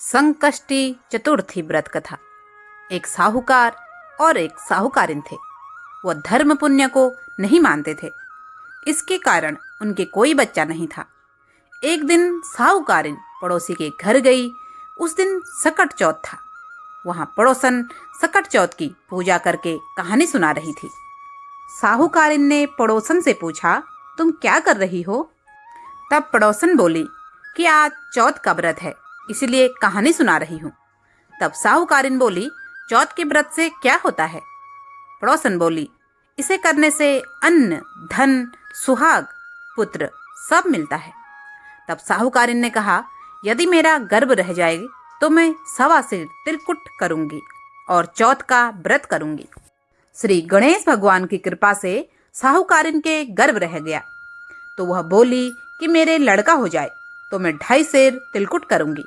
संकष्टी चतुर्थी व्रत कथा। एक साहूकार और एक साहूकारिन थे। वह धर्म पुण्य को नहीं मानते थे। इसके कारण उनके कोई बच्चा नहीं था। एक दिन साहूकारिन पड़ोसी के घर गई। उस दिन सकट चौथ था। वहां पड़ोसन सकट चौथ की पूजा करके कहानी सुना रही थी। साहूकारिन ने पड़ोसन से पूछा, तुम क्या कर रही हो? तब पड़ोसन बोली कि आज चौथ का व्रत है, इसलिए कहानी सुना रही हूँ। तब साहूकारिन बोली, चौथ के व्रत से क्या होता है? पड़ोसन बोली, इसे करने से अन्न, धन, सुहाग, पुत्र सब मिलता है। तब साहूकारिन ने कहा, यदि मेरा गर्भ रह जाए तो मैं 1.25 सिर तिलकुट करूंगी और चौथ का व्रत करूंगी। श्री गणेश भगवान की कृपा से साहूकारिन के गर्भ रह गया तो वह बोली कि मेरे लड़का हो जाए तो मैं 2.5 सिर तिलकुट करूंगी।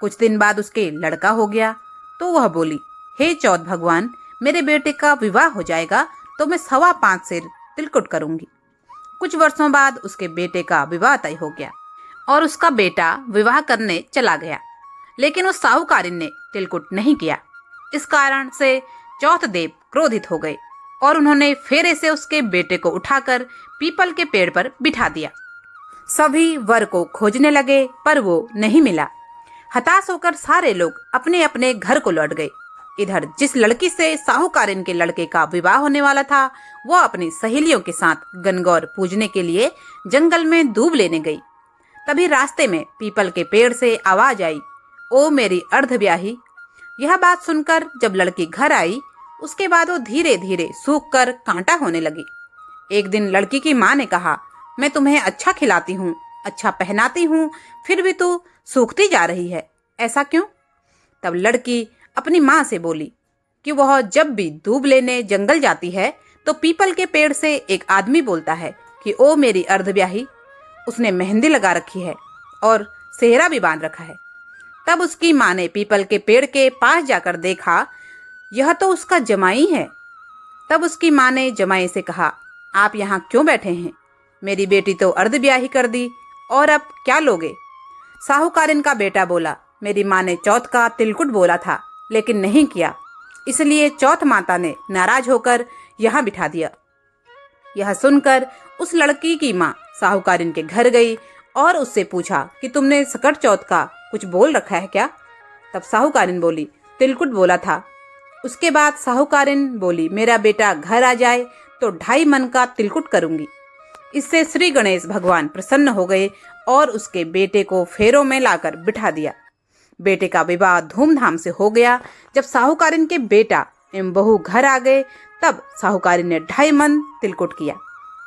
कुछ दिन बाद उसके लड़का हो गया तो वह बोली, हे चौथ भगवान, मेरे बेटे का विवाह हो जाएगा तो मैं 5.25 सिर तिलकुट करूंगी। कुछ वर्षों बाद उसके बेटे का विवाह तय हो गया और उसका बेटा विवाह करने चला गया, लेकिन उस साहूकारिन ने तिलकुट नहीं किया। इस कारण से चौथ देव क्रोधित हो गए और उन्होंने फेरे से उसके बेटे को उठाकर पीपल के पेड़ पर बिठा दिया। सभी वर को खोजने लगे पर वो नहीं मिला। हताश होकर सारे लोग अपने अपने घर को लौट गए। इधर जिस लड़की से साहूकारिन के लड़के का विवाह होने वाला था, वह अपनी सहेलियों के साथ गणगौर पूजने के लिए जंगल में दूब लेने गई। तभी रास्ते में पीपल के पेड़ से आवाज आई, ओ मेरी अर्धब्याही। यह बात सुनकर जब लड़की घर आई, उसके बाद वो धीरे धीरे सूख कर कांटा होने लगी। एक दिन लड़की की माँ ने कहा, मैं तुम्हें अच्छा खिलाती हूँ, अच्छा पहनाती हूँ, फिर भी तू सूखती जा रही है, ऐसा क्यों? तब लड़की अपनी माँ से बोली कि वह जब भी दूब लेने जंगल जाती है तो पीपल के पेड़ से एक आदमी बोलता है कि ओ मेरी अर्धब्याही। उसने मेहंदी लगा रखी है और सेहरा भी बांध रखा है। तब उसकी माँ ने पीपल के पेड़ के पास जाकर देखा, यह तो उसका जमाई है। तब उसकी माँ ने जमाई से कहा, आप यहाँ क्यों बैठे हैं? मेरी बेटी तो अर्धब्याही कर दी और अब क्या लोगे? साहूकारिन का बेटा बोला, मेरी माँ ने चौथ का तिलकुट बोला था लेकिन नहीं किया, इसलिए चौथ माता ने नाराज होकर यहाँ बिठा दिया। यह सुनकर उस लड़की की माँ साहूकारिन के घर गई और उससे पूछा कि तुमने सकट चौथ का कुछ बोल रखा है क्या? तब साहूकारिन बोली, तिलकुट बोला था। उसके बाद साहूकारिन बोली, मेरा बेटा घर आ जाए तो 2.5 मन का तिलकुट करूंगी। इससे श्री गणेश भगवान प्रसन्न हो गए और उसके बेटे को फेरों में लाकर बिठा दिया। बेटे का विवाह धूमधाम से हो गया। जब साहूकारिन के बेटा एवं बहू घर आ गए तब साहूकारिन ने 2.5 मन तिलकुट किया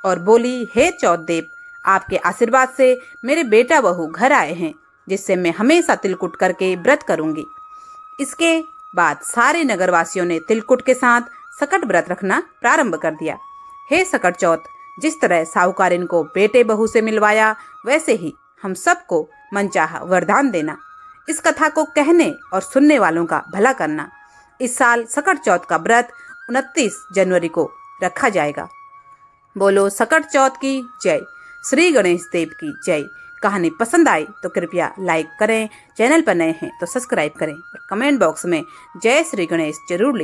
और बोली, हे चौथ देव, आपके आशीर्वाद से मेरे बेटा बहू घर आए हैं, जिससे मैं हमेशा तिलकुट करके व्रत करूंगी। इसके बाद सारे नगरवासियों ने तिलकुट के साथ सकट व्रत रखना प्रारंभ कर दिया। हे सकट चौथ, जिस तरह साहूकारिन को बेटे बहू से मिलवाया, वैसे ही हम सबको मनचाहा वरदान देना। इस कथा को कहने और सुनने वालों का भला करना। इस साल सकट चौथ का व्रत 29 जनवरी को रखा जाएगा। बोलो सकट चौथ की जय, श्री गणेश देव की जय। कहानी पसंद आई तो कृपया लाइक करें, चैनल पर नए हैं तो सब्सक्राइब करें और कमेंट बॉक्स में जय श्री गणेश जरूर लिखें।